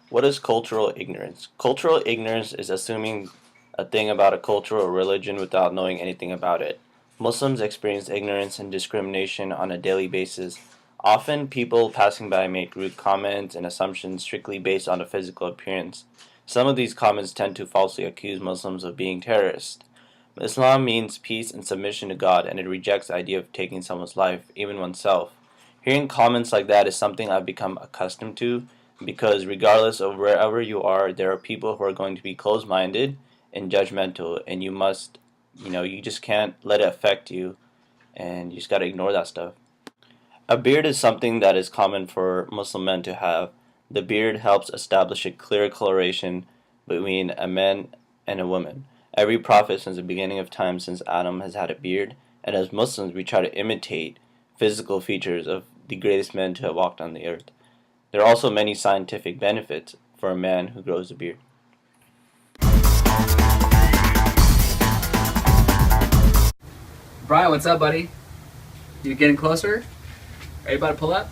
What is cultural ignorance? Cultural ignorance is assuming a thing about a culture or religion without knowing anything about it. Muslims experience ignorance and discrimination on a daily basis. Often, people passing by make rude comments and assumptions strictly based on a physical appearance. Some of these comments tend to falsely accuse Muslims of being terrorists. Islam means peace and submission to God, and it rejects the idea of taking someone's life, even oneself. Hearing comments like that is something I've become accustomed to because regardless of wherever you are, there are people who are going to be closed-minded and judgmental, and you just can't let it affect you, and you just got to ignore that stuff. A beard is something that is common for Muslim men to have. The beard helps establish a clear coloration between a man and a woman. Every prophet since the beginning of time, since Adam, has had a beard, and as Muslims, we try to imitate physical features of the greatest men to have walked on the earth. There are also many scientific benefits for a man who grows a beard. Brian, what's up, buddy? You getting closer? Are you about to pull up?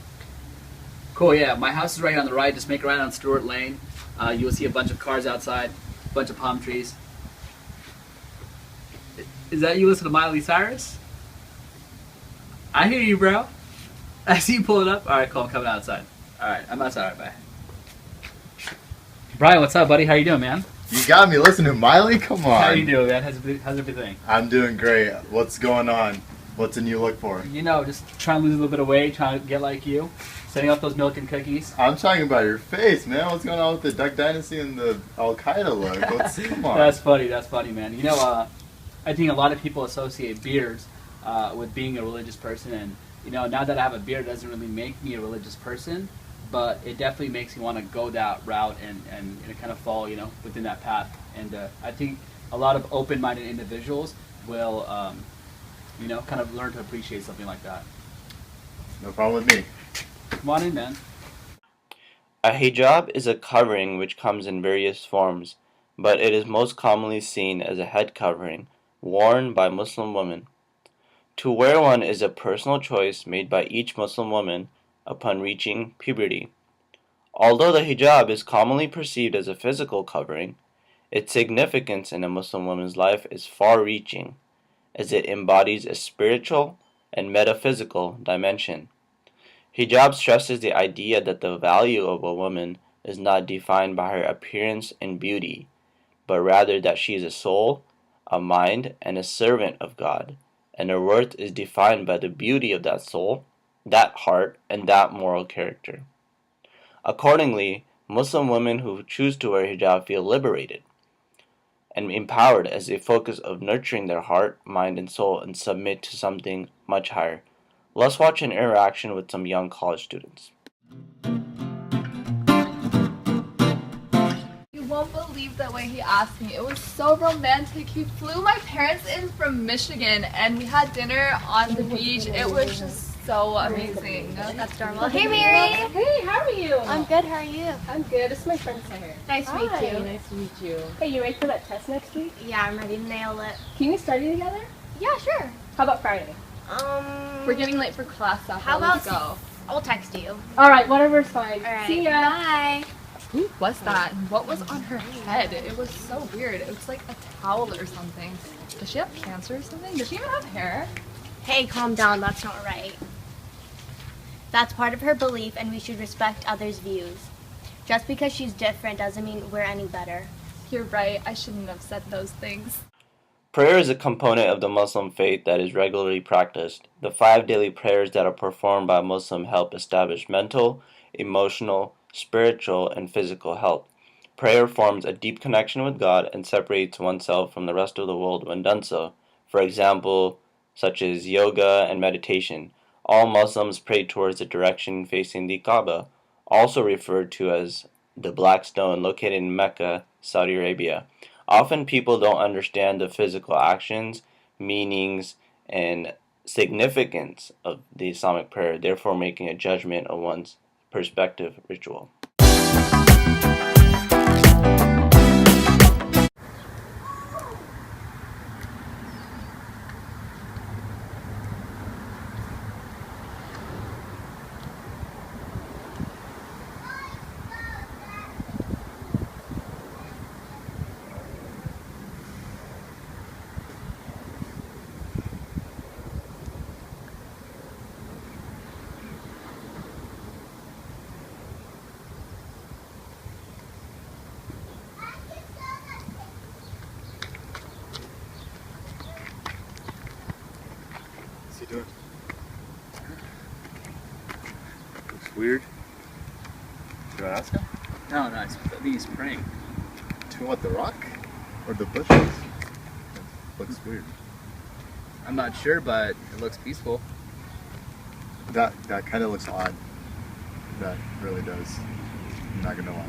Cool, yeah. My house is right here on the right. Just make a right on Stewart Lane. You'll see a bunch of cars outside, a bunch of palm trees. Is that you listen to Miley Cyrus? I hear you, bro. I see you pulling up. All right, cool. I'm coming outside. All right, I'm outside. All right, bye. Brian, what's up, buddy? How you doing, man? You got me listening to Miley? Come on. How you doing, man? How's everything? I'm doing great. What's going on? What's a new look for? You know, just trying to lose a little bit of weight, trying to get like you. Setting up those milk and cookies. I'm talking about your face, man. What's going on with the Duck Dynasty and the Al-Qaeda look? Come on. That's funny, man. You know, I think a lot of people associate beards with being a religious person, and you know, now that I have a beard, it doesn't really make me a religious person, but it definitely makes me want to go that route and kind of fall, within that path. And I think a lot of open-minded individuals will, kind of learn to appreciate something like that. No problem with me. Come on in, man. A hijab is a covering which comes in various forms, but it is most commonly seen as a head covering worn by Muslim women. To wear one is a personal choice made by each Muslim woman upon reaching puberty. Although the hijab is commonly perceived as a physical covering, its significance in a Muslim woman's life is far-reaching, as it embodies a spiritual and metaphysical dimension. Hijab stresses the idea that the value of a woman is not defined by her appearance and beauty, but rather that she is a soul, a mind, and a servant of God, and her worth is defined by the beauty of that soul, that heart, and that moral character. Accordingly, Muslim women who choose to wear hijab feel liberated and empowered as they focus on nurturing their heart, mind, and soul and submit to something much higher. Let's watch an interaction with some young college students. You won't believe the way he asked me. It was so romantic. He flew my parents in from Michigan and we had dinner on the beach. It was just so amazing. That's adorable. Hey, Mary. Hey, how are you? I'm good. How are you? I'm good. This is my friend Sarah. Nice to meet Hi. you. Nice to meet you. Hey, you ready for that test next week? Yeah, I'm ready to nail it. Can we study together? Yeah, sure. How about Friday? We're getting late for class after. How Let's about go. I'll text you. All right, whatever's fine. All right. See ya. Bye. Who was that? What was on her head? It was so weird. It was like a towel or something. Does she have cancer or something? Does she even have hair? Hey, calm down. That's not right. That's part of her belief, and we should respect others' views. Just because she's different doesn't mean we're any better. You're right. I shouldn't have said those things. Prayer is a component of the Muslim faith that is regularly practiced. The 5 daily prayers that are performed by Muslims help establish mental, emotional, spiritual, and physical health. Prayer forms a deep connection with God and separates oneself from the rest of the world when done so. For example, such as yoga and meditation. All Muslims pray towards the direction facing the Kaaba, also referred to as the Black Stone, located in Mecca, Saudi Arabia. Often people don't understand the physical actions, meanings, and significance of the Islamic prayer, therefore making a judgment of one's perspective ritual. weird. Should I ask him? No, I think he's praying. To what, the rock? Or the bushes? It looks weird. I'm not sure, but it looks peaceful. That kind of looks odd. That really does. I'm not gonna lie.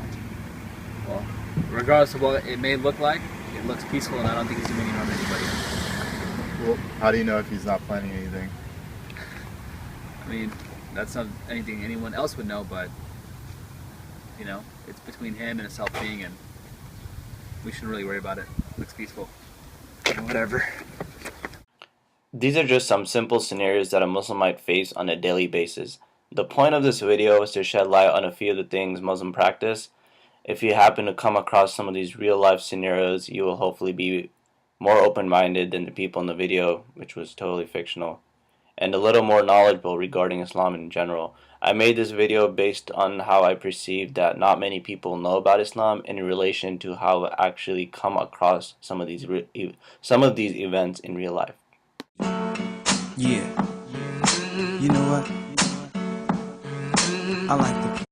Well, regardless of what it may look like, it looks peaceful, and I don't think he's doing any harm to anybody. Well, how do you know if he's not planning anything? I mean, that's not anything anyone else would know, but you know, it's between him and a self-being, and we shouldn't really worry about it. It looks peaceful. Whatever. These are just some simple scenarios that a Muslim might face on a daily basis. The point of this video is to shed light on a few of the things Muslims practice. If you happen to come across some of these real-life scenarios, you will hopefully be more open-minded than the people in the video, which was totally fictional, and a little more knowledgeable regarding Islam in general. I made this video based on how I perceived that not many people know about Islam in relation to how I actually come across some of these events in real life. Yeah. You know what? I like the